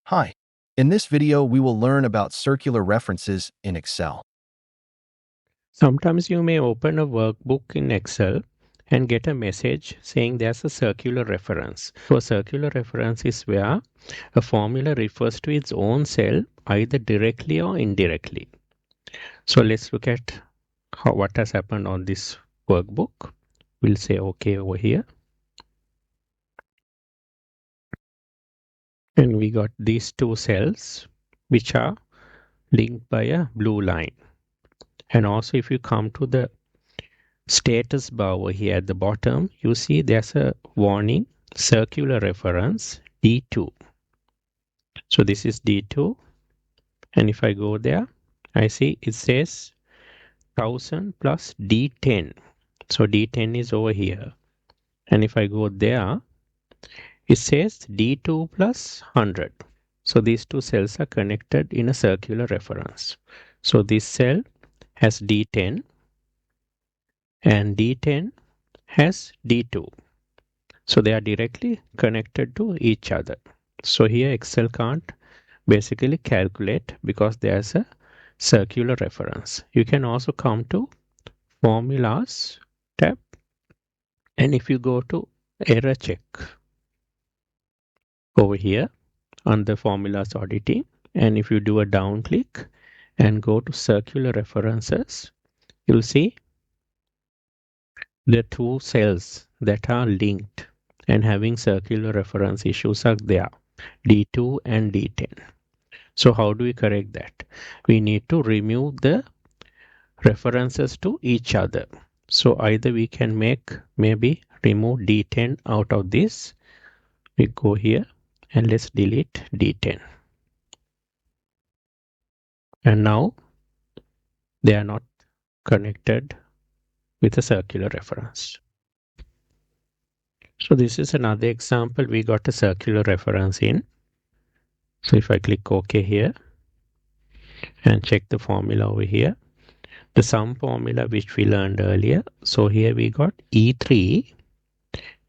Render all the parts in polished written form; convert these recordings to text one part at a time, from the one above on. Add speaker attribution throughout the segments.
Speaker 1: Hi. In this video, we will learn about circular references in Excel.
Speaker 2: Sometimes you may open a workbook in Excel and get a message saying there's a circular reference. So a circular reference is where a formula refers to its own cell either directly or indirectly. So let's look at what has happened on this workbook. We'll say OK over here. And we got these two cells which are linked by a blue line. And also if you come to the status bar over here at the bottom, you see there's a warning circular reference D2. So this is D2. And if I go there, I see it says 1000 plus D10. So D10 is over here. And if I go there, it says D2 plus 100. So these two cells are connected in a circular reference. So this cell has D10 and D10 has D2. So they are directly connected to each other. So here Excel can't basically calculate because there's a circular reference. You can also come to Formulas tab, and if you go to Error Check over here under Formulas Auditing, and if you do a down click and go to Circular References, you'll see the two cells that are linked and having circular reference issues are there, D2 and D10. So how do we correct that? We need to remove the references to each other. So either we can make maybe remove D10 out of this. We go here and let's delete D10. And now they are not connected with a circular reference. So this is another example. We got a circular reference in. So if I click OK here and check the formula over here, the sum formula which we learned earlier. So here we got E3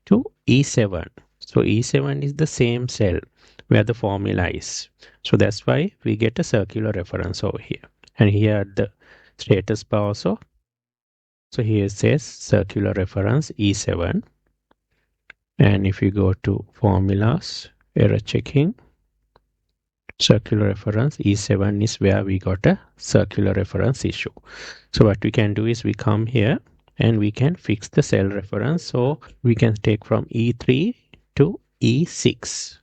Speaker 2: to E7. So E7 is the same cell where the formula is. So that's why we get a circular reference over here. And here the status bar also. So here it says circular reference E7. And if you go to formulas, error checking, circular reference E7 is where we got a circular reference issue. So what we can do is we come here and we can fix the cell reference. So we can take from E3 to E6.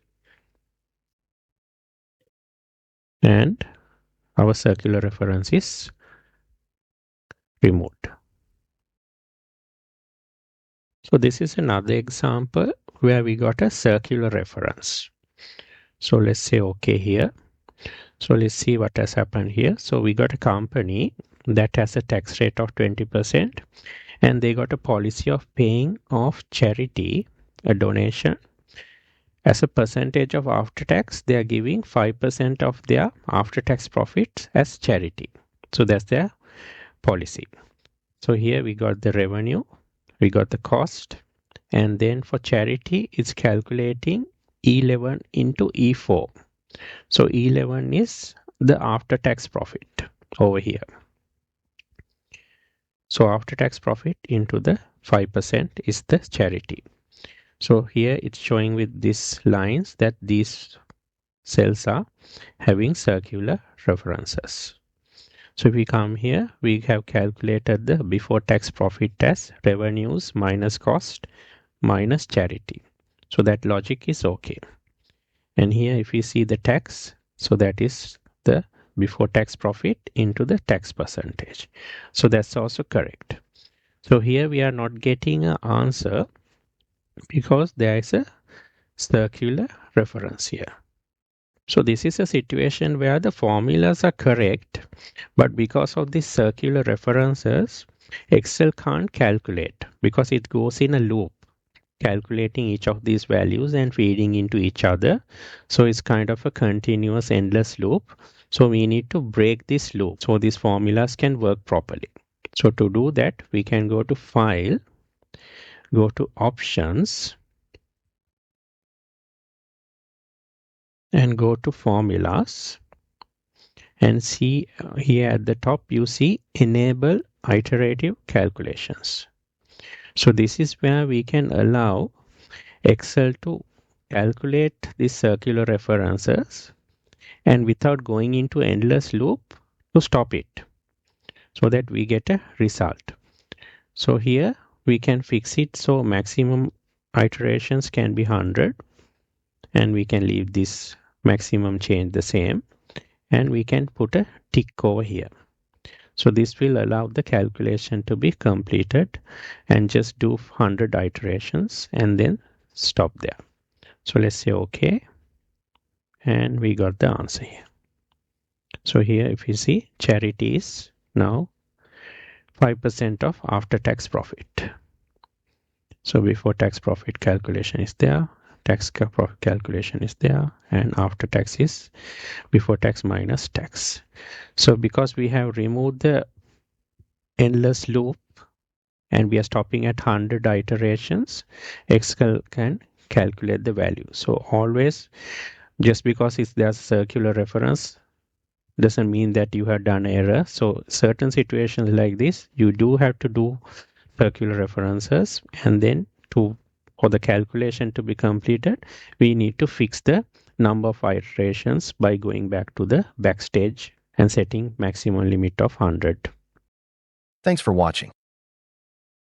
Speaker 2: And our circular reference is removed. So this is another example where we got a circular reference. So let's say OK here. So let's see what has happened here. So we got a company that has a tax rate of 20% and they got a policy of paying off charity, a donation. As a percentage of after tax, they are giving 5% of their after tax profits as charity. So that's their policy. So here we got the revenue, we got the cost, and then for charity, it's calculating E11 into E4. So E11 is the after tax profit over here. So after tax profit into the 5% is the charity. So here it's showing with these lines that these cells are having circular references. So if we come here, we have calculated the before tax profit as revenues minus cost minus charity. So that logic is okay. And here if we see the tax, so that is the before tax profit into the tax percentage. So that's also correct. So here we are not getting an answer because there is a circular reference here. So this is a situation where the formulas are correct, but because of these circular references, Excel can't calculate because it goes in a loop, calculating each of these values and feeding into each other. So it's kind of a continuous endless loop. So we need to break this loop so these formulas can work properly. So to do that, we can go to File, go to Options, and go to formulas and see here at the top you see enable iterative calculations. So this is where we can allow Excel to calculate these circular references and without going into endless loop to stop it so that we get a result. So here we can fix it so maximum iterations can be 100 and we can leave this maximum change the same and we can put a tick over here. So this will allow the calculation to be completed and just do 100 iterations and then stop there. So let's say OK and we got the answer here. So here if you see charity is now 5% of after tax profit. So before tax profit calculation is there, tax profit calculation is there, and after tax is before tax minus tax. So because we have removed the endless loop and we are stopping at 100 iterations, Excel can calculate the value. So always, just because there's a circular reference doesn't mean that you have done error. So certain situations like this, you do have to do circular references, and then for the calculation to be completed, we need to fix the number of iterations by going back to the backstage and setting maximum limit of 100.
Speaker 1: Thanks for watching.